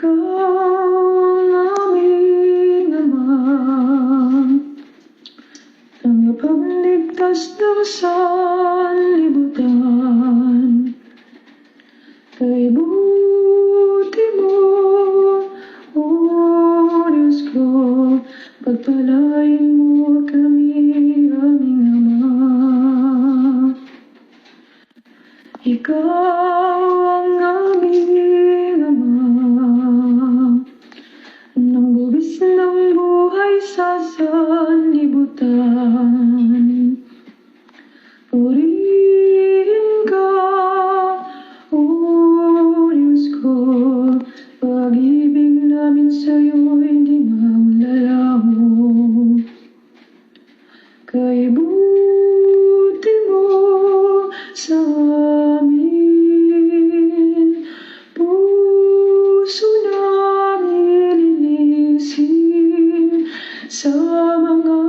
Ikaw ang aming Ama, tagapagligtas ng sanlibutan. Kay buti mo, O Diyos ko, pagpalain mo kami, aming Ama. Ikaw ang aming Ama, nang buwis ng buhay sa sanlibutan. Purihin ka, O Diyos ko, pag-ibig namin sa'yo'y di maulalaho. Kay buti mo sa amin, puso namin linisin sa mga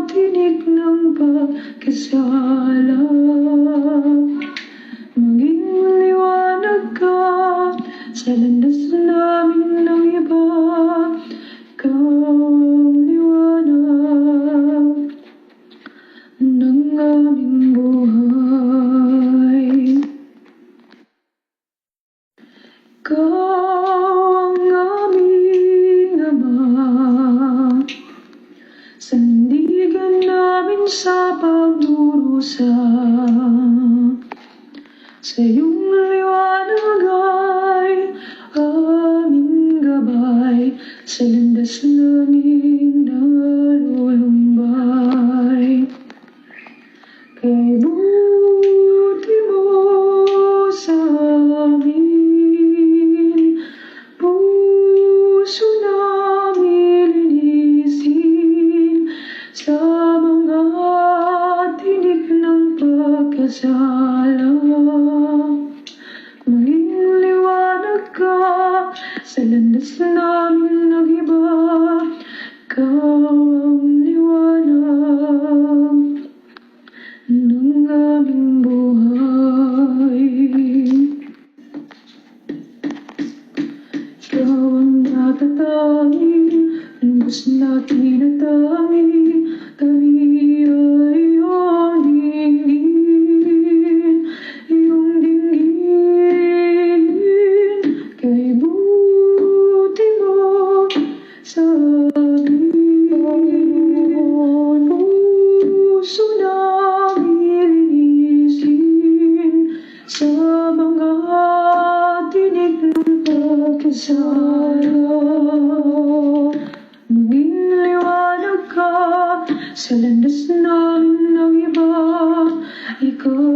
tinik ng pagkasala. Maging liwanag ka sa landas namin ng iba. Ikaw ang liwanag ng aming buhay. Ikaw ang aming Ama, sandigan namin sa pagdurusa. Sa iyong liwanag ay aming gabay, sa landas namin nalulumbay. Kay buti mo sa amin, puso namin linisin sa mga tinik ng pagkasala. Maging liwanag ka sa landas namin nag-iba. Ikaw ang liwanag ng aming buhay. Ikaw ang natatanging, lubos na tinatanging, kami ay iyong dinggin, iyong dinggin. Kay buti mo sa amin, puso namin linisin sa mga tinik ng pagkasala. Maging liwanag ka sa landas namin ng iba. Ikaw